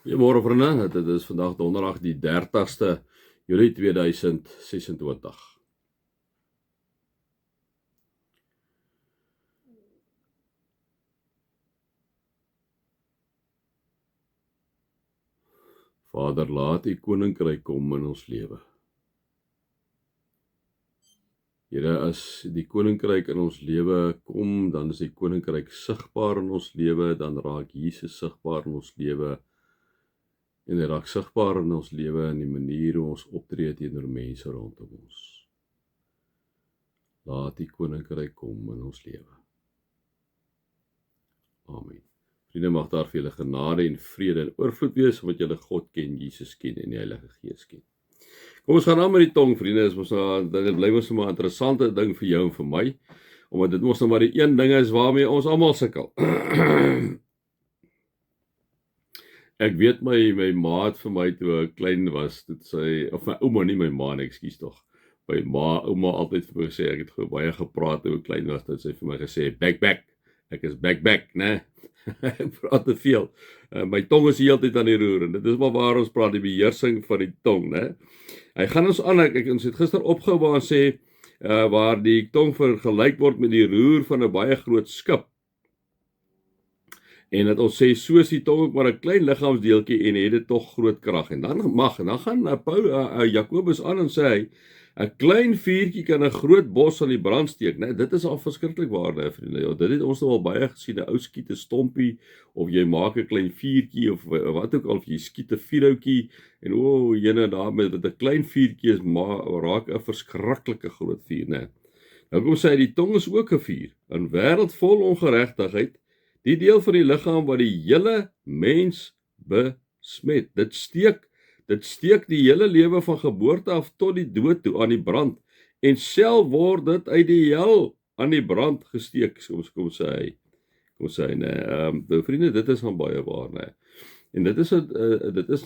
Goeiemôre vriende, dit is vandag donderdag die 30ste Julie 2026. Vader, laat U koninkryk kom in ons lewe. Here, as die koninkryk in ons lewe kom, dan is die koninkryk sigbaar in ons lewe, dan raak Jesus sigbaar in ons lewe. En hy raak sigbaar in ons lewe in die manier hoe ons optree teenoor mense rondom ons. Laat die koninkryk kom in ons lewe. Amen. Vriende, mag daar vir julle genade en vrede en oorvloed wees, omdat julle God ken, Jesus ken en die Heilige Gees ken. Kom ons gaan aan met die tong, vriende, dit bly ons maar 'n interessante ding vir jou en vir my, omdat dit mos nou maar die een ding is waarmee ons almal sukkel. Ek weet my maat vir my toe ek klein was, dit sê, of my ouma, nie my ma, ekskuus tog. My ouma altyd vir my gesê, ek het baie gepraat toe ek klein was, dit sy vir my gesê, back, ek is back, né? Ek praat te veel. My tong is die hele tyd aan die roer, en dit is maar waar ons praat, die beheersing van die tong, né? Hy gaan ons aan, ons het gister opgehou waar ons sê, waar die tong vergelyk word met die roer van 'n baie groot skip. En dat ons sê, so is die tong ook maar 'n klein liggaamsdeeltjie en het dit tog groot krag. En dan gaan Jakobus aan en sê hy, 'n klein vuurtjie kan 'n groot bos aan die brand steek, né? Dit is al verskriklik waar, né, vriende. Ja, dit het ons nou al baie gesien, 'n ou skiet 'n stompie, of jy maak 'n klein vuurtjie, of wat ook al, of jy skiet 'n vuurhoutjie, en jene daarmee, dat 'n klein vuurtjie is, raak 'n verskriklike groot vuur, né? Nou kom sê hy, die tong is ook 'n vuur, 'n wêreld vol ongeregtigheid, die deel van die liggaam wat die hele mens besmet. Dit steek die hele lewe van geboorte af tot die dood toe aan die brand, en self word dit uit die hel aan die brand gesteek, kom sê hy, né, vriende, dit is dan baie waar, né, en dit is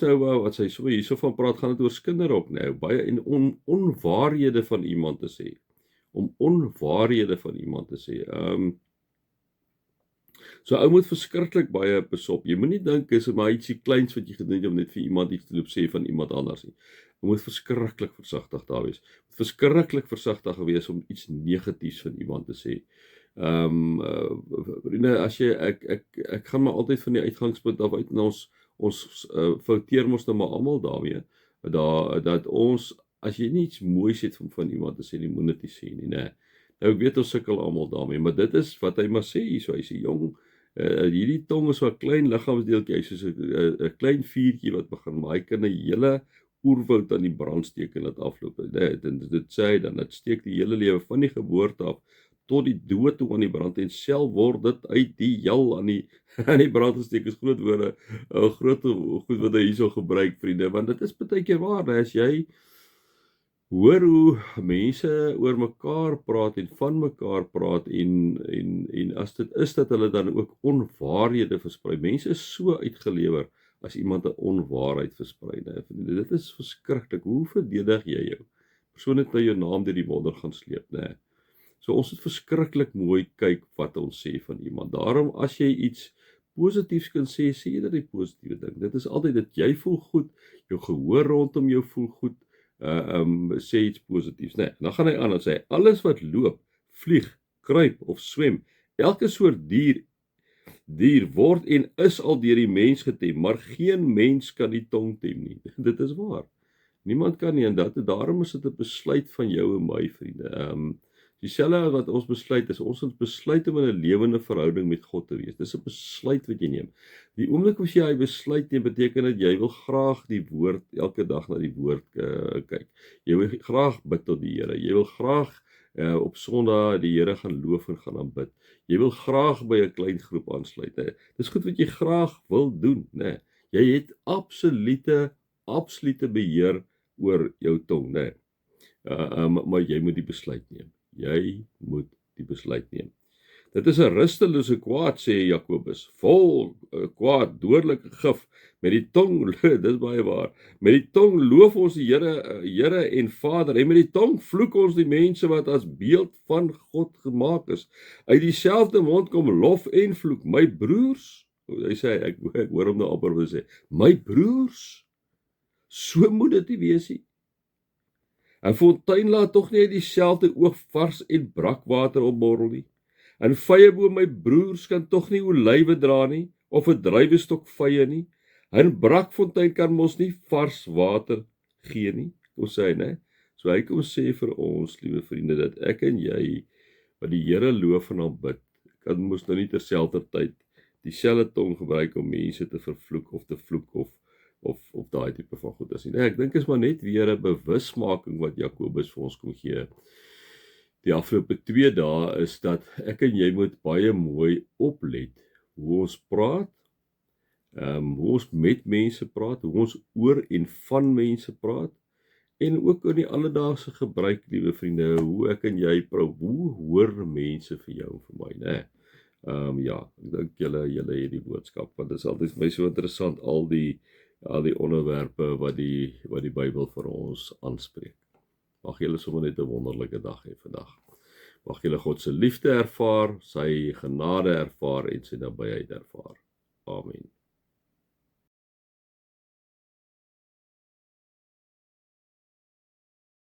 nou wat sy hierso van praat, gaan dit oor skinderop, né, baie en onwaarhede van iemand te sê, om onwaarhede van iemand te sê, so ou moet verskriklik baie besop. Jy moenie dink is maar ietsie kleins wat jy gedoen het om net vir iemand iets te loop sê van iemand anders nie. Jy moet verskriklik versigtig daar wees. Verskriklik versigtig wees om iets negatiefs van iemand te sê. Vriende, as jy ek gaan maar altyd van die uitgangspunt af uit, en ons fouteer mos nou maar almal daarmee, dat ons, as jy nie iets moois het van iemand te sê nie, moet dit nie sê nie, né? Nou ek weet ons sukkel almal daarmee, maar dit is wat hy maar sê hierso, hy sê jong, hierdie tong is so 'n klein liggaamsdeeltjie, hy soos 'n klein vuurtjie wat begin, maar hy kan 'n hele oerwoud aan die brand steek en dit afloop. Dit sê hy dan, dit steek die hele lewe van die geboorte af tot die dood toe aan die brand, en self word dit uit die hel aan die brand gesteek. Is groot woorde, groot goed wat hy hierso gebruik, vriende, want dit is baie keer waar, as jy hoor hoe mense oor mekaar praat en van mekaar praat, en as dit is dat hulle dan ook onwaarhede versprei. Mense is so uitgelewer as iemand 'n onwaarheid versprei. Dit is verskriklik. Hoe verdedig jy jou? Persoon het nou jou naam deur die modder gaan sleep, né? So ons moet verskriklik mooi kyk wat ons sê van iemand. Daarom as jy iets positiefs kan sê, sê jy dat jy positiewe ding. Dit is altyd dat jy voel goed, jou gehoor rondom jou voel goed, sê iets positiefs, né? Dan gaan hy aan en sê, alles wat loop, vlieg, kruip of swem, elke soort dier word en is al deur die mens getem, maar geen mens kan die tong tem nie. Dit is waar. Niemand kan nie, en daarom is dit 'n besluit van jou en my, vriende. Dieselfde wat ons besluit is, ons het besluit om in 'n lewende verhouding met God te wees. Dis 'n besluit wat jy neem. Die oomblik as jy hy besluit neem, beteken dat jy wil graag die woord, elke dag na die woord kyk. Jy wil graag bid tot die Here. Jy wil graag op Sondag die Here gaan loof en gaan aanbid. Jy wil graag by 'n klein groep aansluit. Dis goed wat jy graag wil doen, né? Jy het absolute beheer oor jou tong, né? Maar jy moet die besluit neem. Jy moet die besluit neem. Dit is 'n rustelose kwaad, sê Jakobus, vol kwaad, dodelike gif, met die tong, dis baie waar, met die tong loof ons die Here en Vader, en met die tong vloek ons die mense wat as beeld van God gemaak is. Uit dieselfde mond kom lof en vloek. My broers, Hy sê, ek hoor hom nou amper wil sê, my broers, so moet dit nie wees nie. 'n Fontein laat tog nie uit dieselfde oog vars en brakwater opborrel nie. 'n Vyeboom, my broers, kan tog nie olywe dra nie, of 'n druiwestok vye nie. 'n Brakfontein kan mos nie vars water gee nie, kom sê hy, né? So hy kom sê vir ons, liewe vriende, dat ek en jy, wat die Here loof en aanbid, kan mos nou nie terselfdertyd dieselfde tong gebruik om mense te vervloek of te vloek of daai tipe van goed is nie. Nee, ek dink is maar net weer 'n bewusmaking wat Jakobus vir ons kom gee. Die afgelope 2 dae is dat ek en jy moet baie mooi oplet hoe ons praat, hoe ons met mense praat, hoe ons oor en van mense praat, en ook in die alledaagse gebruik, liewe vriende, hoe ek en jy praat, hoe hoor mense vir jou en vir my, né? Ja, ek dink julle het die boodskap, want dit is altyd vir my so interessant, al die onderwerpe wat die Bybel vir ons aanspreek. Mag julle sommer net 'n wonderlike dag hê vandag. Mag julle God se liefde ervaar, sy genade ervaar en sy nabyheid ervaar. Amen.